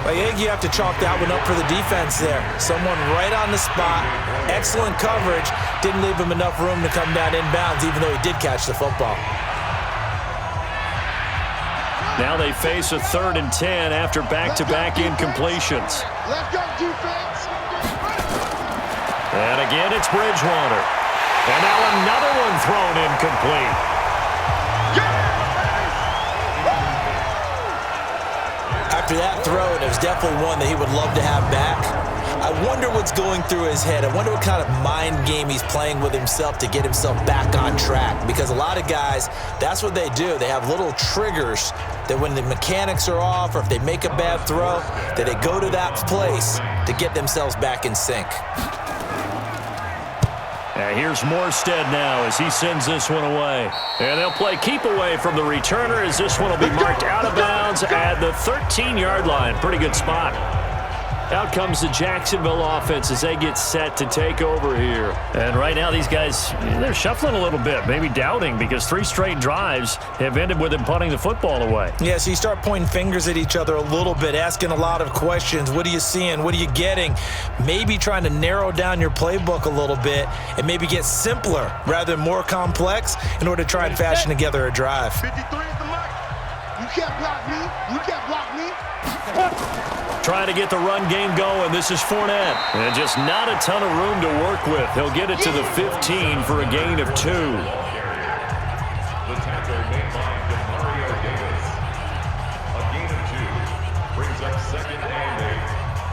I think you have to chalk that one up for the defense there. Someone right on the spot, excellent coverage, didn't leave him enough room to come down inbounds, even though he did catch the football. Now they face a 3rd and 10 after back-to-back incompletions. Let's go, defense. And again, it's Bridgewater. And now another one thrown incomplete. After that throw, and it was definitely one that he would love to have back. I wonder what's going through his head. I wonder what kind of mind game he's playing with himself to get himself back on track. Because a lot of guys, that's what they do. They have little triggers that when the mechanics are off or if they make a bad throw, that they go to that place to get themselves back in sync. Here's Morstead now as he sends this one away. And they'll play keep away from the returner as this one will be marked out of bounds at the 13-yard line. Pretty good spot. Out comes the Jacksonville offense as they get set to take over here. And right now these guys, they're shuffling a little bit, maybe doubting because 3 straight drives have ended with them punting the football away. Yeah, so you start pointing fingers at each other a little bit, asking a lot of questions. What are you seeing? What are you getting? Maybe trying to narrow down your playbook a little bit and maybe get simpler rather than more complex in order to try and fashion together a drive. 53 is the mark. You can't block me. You can't block me. Trying to get the run game going. This is Fournette. And just not a ton of room to work with. He'll get it to the 15 for a gain of 2. The tackle made by Demario Davis. A gain of 2 brings up 2nd and 8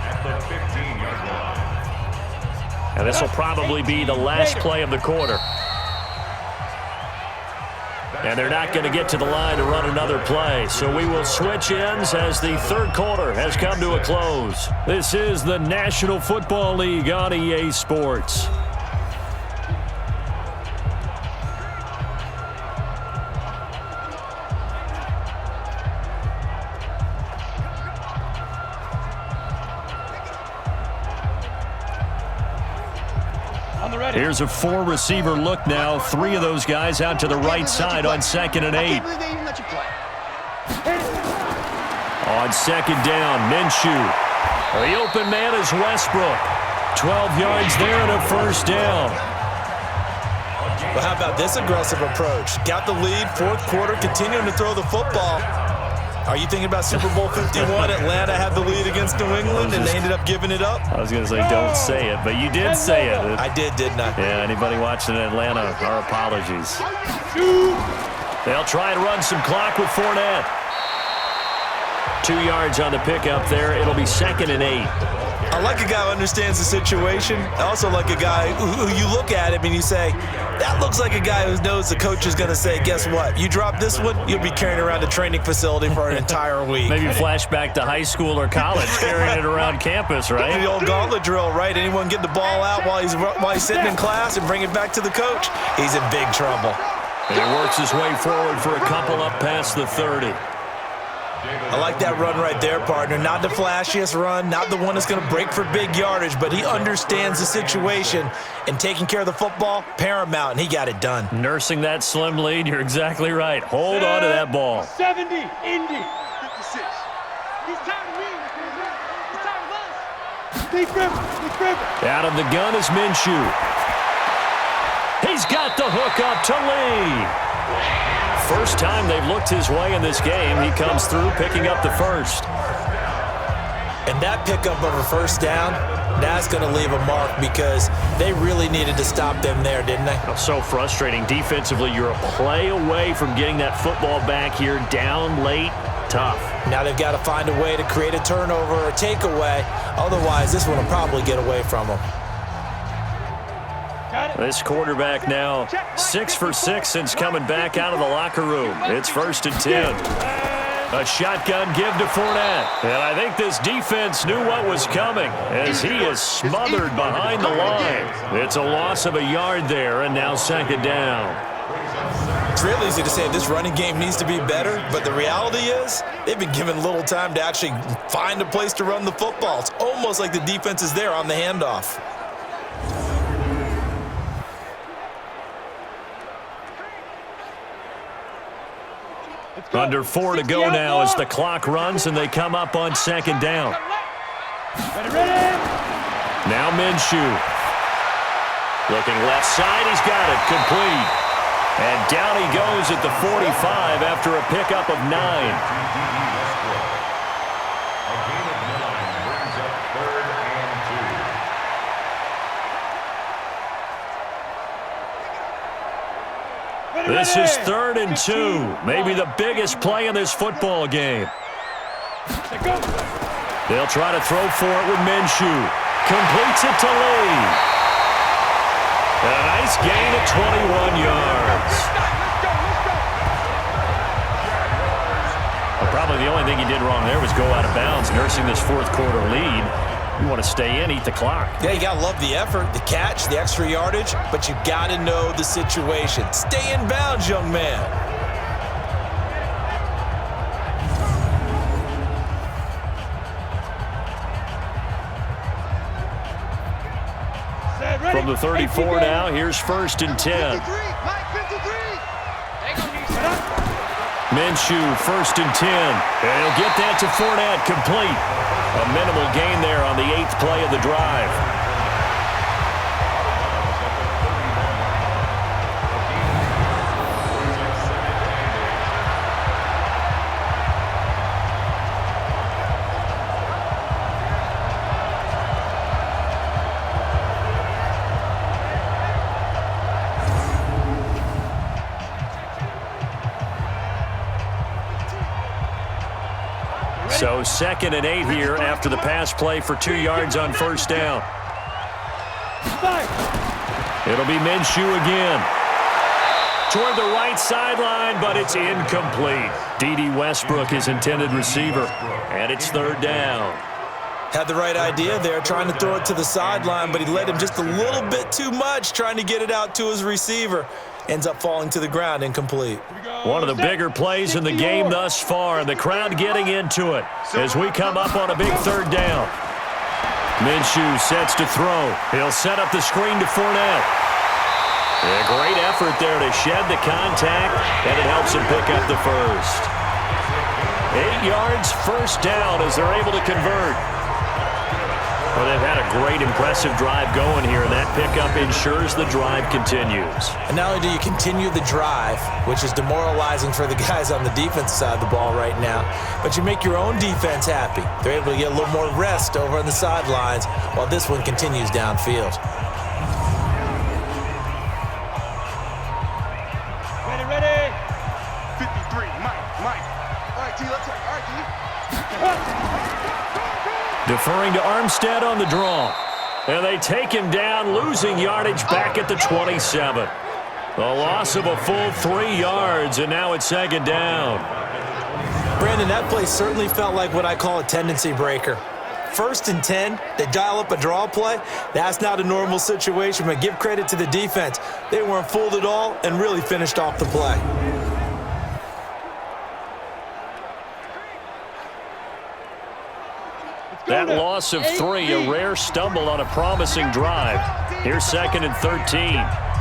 at the 15-yard line. And this will probably be the last play of the quarter. And they're not going to get to the line to run another play. So we will switch ends as the 3rd quarter has come to a close. This is the National Football League on EA Sports. Here's a 4-receiver look now. 3 of those guys out to the right side on 2nd and 8. On 2nd down, Minshew. The open man is Westbrook. 12 yards there and a 1st down. Well, how about this aggressive approach? Got the lead, 4th quarter, continuing to throw the football. Are you thinking about Super Bowl 51? Atlanta had the lead against New England, and they ended up giving it up? I was going to say don't say it, but you did say it. I did, didn't I? Yeah, anybody watching in Atlanta, our apologies. They'll try and run some clock with Fournette. 2 yards on the pickup there. It'll be 2nd and 8. A I like a guy who understands the situation. I also like a guy who you look at him and you say, that looks like a guy who knows the coach is going to say, guess what? You drop this one, you'll be carrying around a training facility for an entire week. Maybe flashback to high school or college, carrying it around campus, right? The old gauntlet drill, right? Anyone get the ball out while he's sitting in class and bring it back to the coach? He's in big trouble. And he works his way forward for a couple up past the 30. I like that run right there, partner. Not the flashiest run, not the one that's going to break for big yardage, but he understands the situation, and taking care of the football, paramount, and he got it done. Nursing that slim lead, you're exactly right. Hold on to that ball. 70, Indy. 56. He's tired of me. He's tired of us. Deep river. Out of the gun is Minshew. He's got the hook up to Lee. First time they've looked his way in this game. He comes through picking up the first. And that pickup of a first down, that's going to leave a mark because they really needed to stop them there, didn't they? So frustrating. Defensively, you're a play away from getting that football back here down late. Tough. Now they've got to find a way to create a turnover or a takeaway. Otherwise, this one will probably get away from them. This quarterback now 6 for 6 since coming back out of the locker room. It's 1st and 10. A shotgun give to Fournette. And I think this defense knew what was coming as he is smothered behind the line. It's a loss of a yard there, and now 2nd down. It's real easy to say this running game needs to be better, but the reality is they've been given little time to actually find a place to run the football. It's almost like the defense is there on the handoff. Under 4 to go now as the clock runs and they come up on 2nd down. Now Minshew. Looking left side, he's got it, complete. And down he goes at the 45 after a pickup of 9. A gain of 9 brings up 3rd and 2. This is 3rd and 2. Maybe the biggest play in this football game. They'll try to throw for it with Minshew. Completes it to Lee. A nice gain of 21 yards. Well, probably the only thing he did wrong there was go out of bounds, nursing this 4th quarter lead. You want to stay in, eat the clock. Yeah, you got to love the effort, the catch, the extra yardage, but you got to know the situation. Stay in bounds, young man. From the 34 now, here's 1st and 10. Minshew, 1st and 10. And he'll get that to Fournette, complete. A minimal gain there on the 8th play of the drive. So 2nd and 8 here after the pass play for 2 yards on 1st down. It'll be Minshew again. Toward the right sideline, but it's incomplete. D.D. Westbrook, his intended receiver, and it's 3rd down. Had the right idea there, trying to throw it to the sideline, but he led him just a little bit too much, trying to get it out to his receiver. Ends up falling to the ground, incomplete. One of the bigger plays in the game thus far, and the crowd getting into it as we come up on a big 3rd down. Minshew sets to throw. He'll set up the screen to Fournette. A great effort there to shed the contact, and it helps him pick up the first. 8 yards, 1st down as they're able to convert. Well, they've had a great, impressive drive going here, and that pickup ensures the drive continues. And not only do you continue the drive, which is demoralizing for the guys on the defense side of the ball right now, but you make your own defense happy. They're able to get a little more rest over on the sidelines while this one continues downfield. Ready. 53, Mike. All right, T, let's go. All right, T. Deferring to Armstead on the draw. And they take him down, losing yardage back at the 27. A loss of a full 3 yards, and now it's second down. Brandon, that play certainly felt like what I call a tendency breaker. 1st and 10, they dial up a draw play. That's not a normal situation, but give credit to the defense. They weren't fooled at all and really finished off the play. That loss of 3, a rare stumble on a promising drive. Here's 2nd and 13.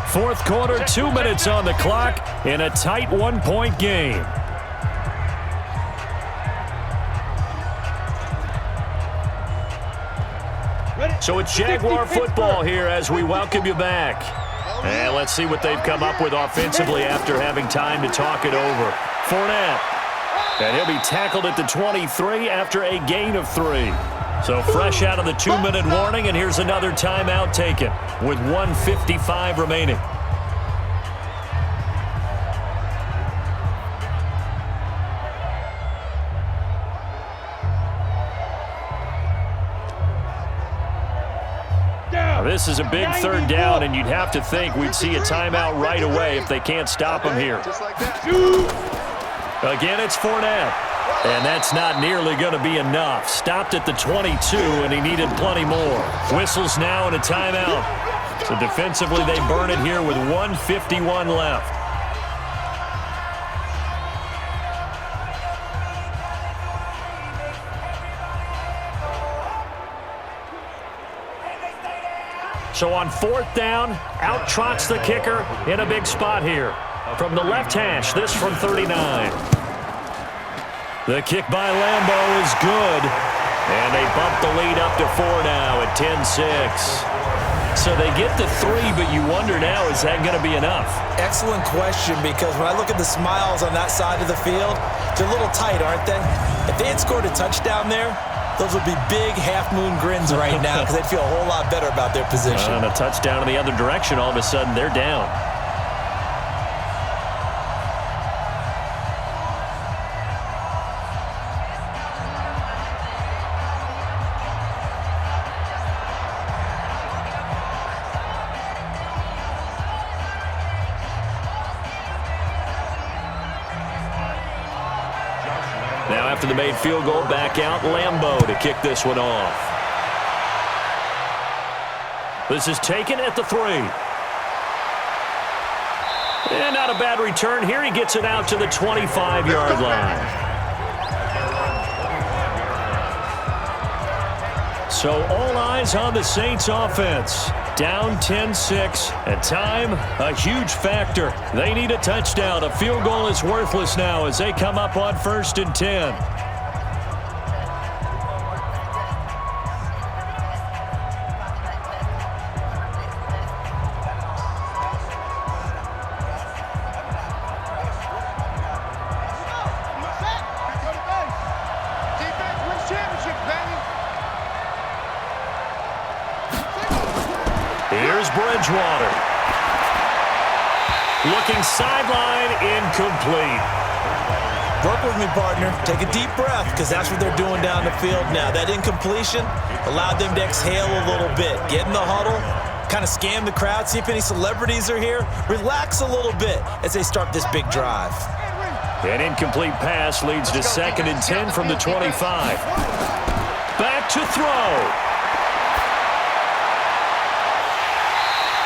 4th quarter, 2 minutes on the clock in a tight 1-point game. So it's Jaguar football here as we welcome you back. And let's see what they've come up with offensively after having time to talk it over. Fournette. And he'll be tackled at the 23 after a gain of 3. So fresh out of the 2-minute warning, and here's another timeout taken with 1:55 remaining. This is a big 3rd down, and you'd have to think we'd see a timeout right away if they can't stop him here. Again, it's Fournette, and that's not nearly going to be enough. Stopped at the 22, and he needed plenty more. Whistles now and a timeout. So defensively, they burn it here with 1:51 left. So on 4th down, out trots the kicker in a big spot here. From the left hash, this from 39. The kick by Lambeau is good. And they bump the lead up to 4 now at 10-6. So they get the 3, but you wonder now, is that going to be enough? Excellent question, because when I look at the smiles on that side of the field, they're a little tight, aren't they? If they had scored a touchdown there, those would be big half-moon grins right now because they'd feel a whole lot better about their position. And a touchdown in the other direction, all of a sudden they're down. Now after the made field goal, back out Lambeau to kick this one off. This is taken at the 3. And not a bad return here. He gets it out to the 25-yard line. So all eyes on the Saints offense. Down 10-6, and time, a huge factor. They need a touchdown. A field goal is worthless now as they come up on 1st and 10. Here's Bridgewater. Looking sideline, incomplete. Work with me, partner. Take a deep breath, because that's what they're doing down the field now. That incompletion allowed them to exhale a little bit. Get in the huddle, kind of scan the crowd, see if any celebrities are here. Relax a little bit as they start this big drive. An incomplete pass leads to 2nd and 10 from the 25. Back to throw.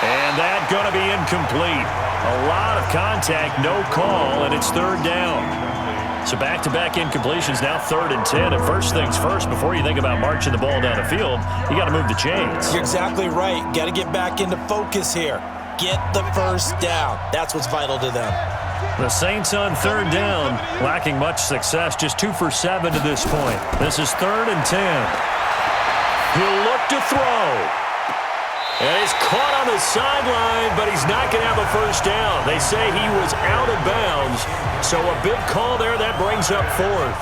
And that's going to be incomplete. A lot of contact, no call, and it's 3rd down. So back-to-back incompletions, now 3rd and 10. And first things first, before you think about marching the ball down the field, you got to move the chains. You're exactly right. Got to get back into focus here. Get the 1st down. That's what's vital to them. The Saints on 3rd down, lacking much success, just 2 for 7 to this point. This is 3rd and 10. He'll look to throw. And he's caught on the sideline, but he's not going to have a 1st down. They say he was out of bounds, so a big call there. That brings up 4th.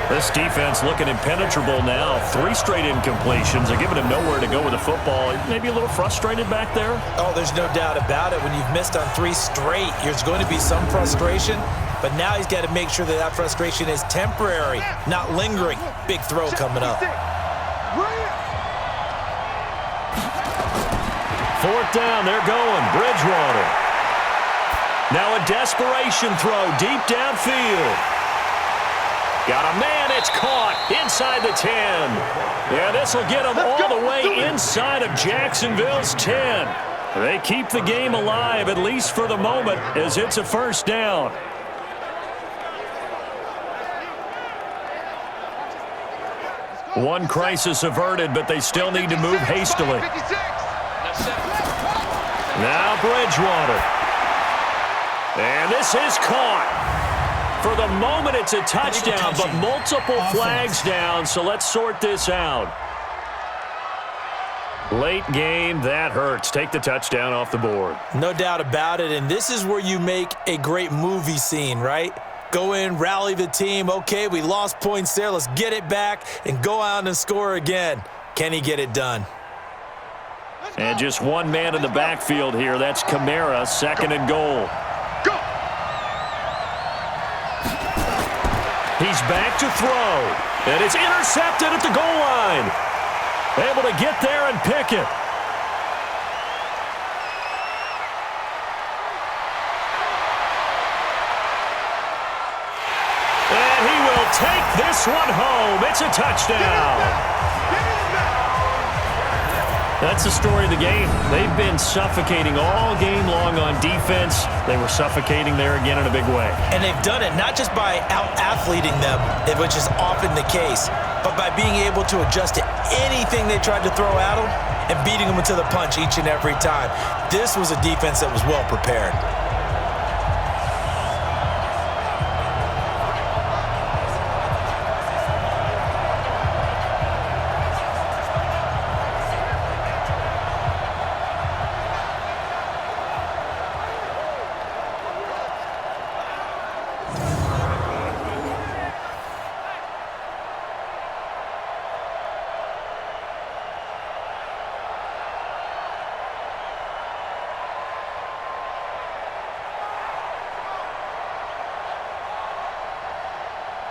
This defense looking impenetrable now. 3 straight incompletions. They're giving him nowhere to go with the football. Maybe a little frustrated back there? Oh, there's no doubt about it. When you've missed on 3 straight, there's going to be some frustration. But now he's got to make sure that that frustration is temporary, not lingering. Big throw coming up. Fourth down, they're going. Bridgewater. Now a desperation throw deep downfield. Got a man, it's caught inside the 10. Yeah, this will get them all the way inside of Jacksonville's 10. They keep the game alive, at least for the moment, as it's a first down. One crisis averted, but they still need to move hastily. Now Bridgewater. And this is caught. For the moment, it's a touchdown, but multiple flags down, so let's sort this out. Late game, that hurts. Take the touchdown off the board. No doubt about it, and this is where you make a great movie scene, right? Go in, rally the team. Okay, we lost points there. Let's get it back and go out and score again. Can he get it done? And just one man in the backfield here. That's Kamara, second and goal. He's back to throw. And it's intercepted at the goal line. Able to get there and pick it. And he will take this one home. It's a touchdown. That's the story of the game. They've been suffocating all game long on defense. They were suffocating there again in a big way. And they've done it not just by out-athleting them, which is often the case, but by being able to adjust to anything they tried to throw at them and beating them to the punch each and every time. This was a defense that was well prepared.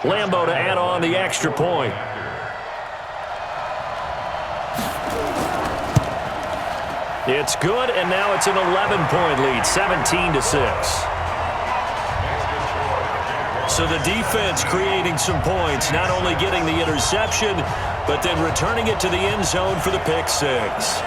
Lambo to add on the extra point. It's good, and now it's an 11-point lead, 17-6. So the defense creating some points, not only getting the interception, but then returning it to the end zone for the pick six.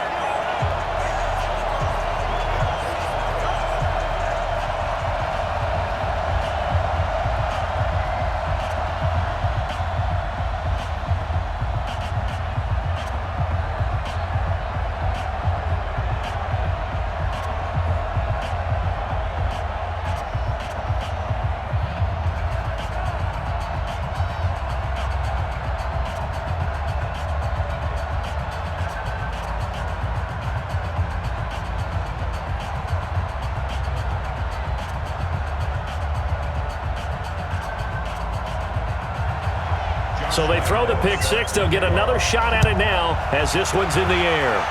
So they throw the pick six. They'll get another shot at it now as this one's in the air.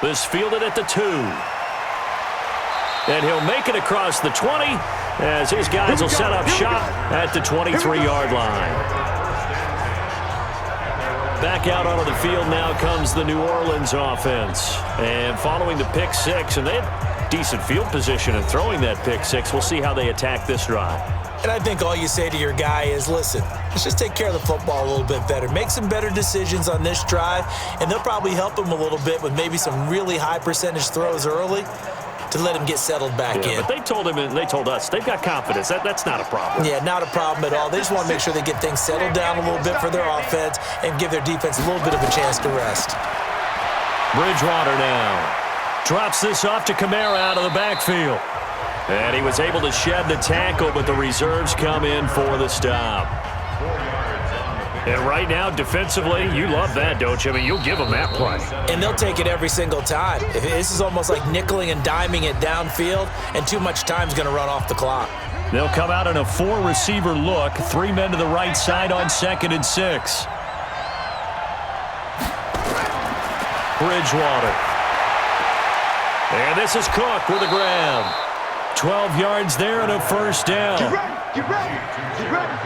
This fielded at the 2. And he'll make it across the 20 as his guys will set up shop at the 23-yard line. Back out onto the field now comes the New Orleans offense. And following the pick six, and they have decent field position and throwing that pick six. We'll see how they attack this drive. And I think all you say to your guy is, listen, let's just take care of the football a little bit better. Make some better decisions on this drive, and they'll probably help him a little bit with maybe some really high percentage throws early to let him get settled back in. But they told him and they told us they've got confidence. That's not a problem. Yeah, not a problem at all. They just want to make sure they get things settled down a little bit for their offense and give their defense a little bit of a chance to rest. Bridgewater now drops this off to Kamara out of the backfield. And he was able to shed the tackle, but the reserves come in for the stop. And right now, defensively, you love that, don't you? I mean, you'll give them that play. And they'll take it every single time. This is almost like nickeling and diming it downfield, and too much time's going to run off the clock. They'll come out in a 4-receiver look. 3 men to the right side on 2nd and 6. Bridgewater. And this is Cook with a grab. 12 yards there and a first down. Get ready, get ready, get ready.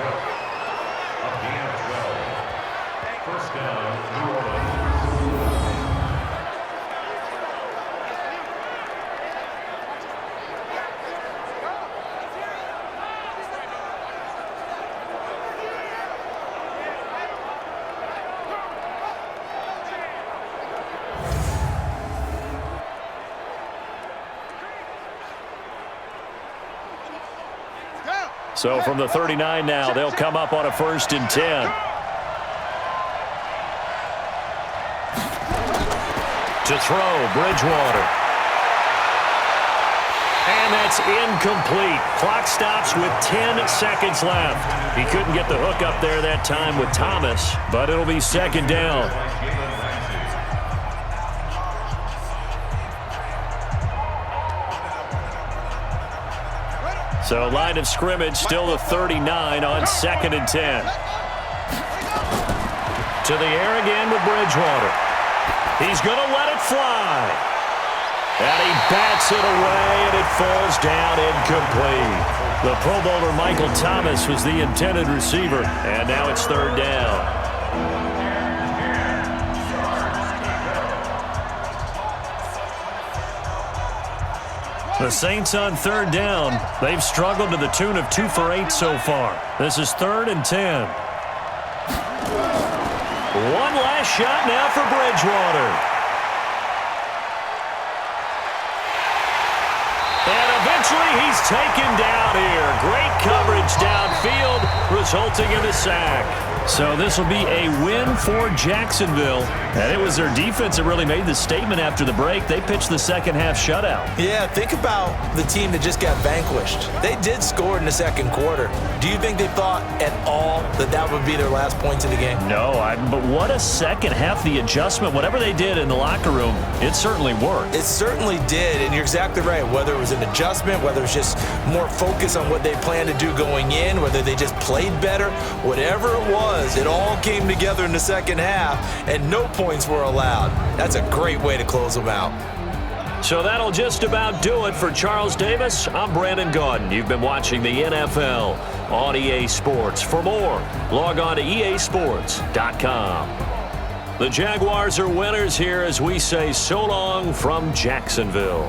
First down, New Orleans. So from the 39 now, they'll come up on a 1st and 10. To throw, Bridgewater. And that's incomplete. Clock stops with 10 seconds left. He couldn't get the hook up there that time with Thomas, but it'll be 2nd down. So line of scrimmage still the 39 on 2nd and 10. To the air again with Bridgewater. He's going to let it fly. And he bats it away, and it falls down incomplete. The Pro Bowler Michael Thomas was the intended receiver, and now it's 3rd down. The Saints on 3rd down. They've struggled to the tune of 2 for 8 so far. This is 3rd and 10. One last shot now for Bridgewater. And eventually he's taken down here. Great coverage downfield, resulting in a sack. So this will be a win for Jacksonville. And it was their defense that really made the statement after the break. They pitched the second-half shutout. Yeah, think about the team that just got vanquished. They did score in the 2nd quarter. Do you think they thought at all that that would be their last points of the game? No, but what a second half. The adjustment, whatever they did in the locker room, it certainly worked. It certainly did, and you're exactly right. Whether it was an adjustment, whether it was just more focus on what they planned to do going in, whether they just played better, whatever it was, it all came together in the 2nd half, and no points were allowed. That's a great way to close them out. So that'll just about do it for Charles Davis. I'm Brandon Gaudin. You've been watching the NFL on EA Sports. For more, log on to easports.com. The Jaguars are winners here as we say so long from Jacksonville.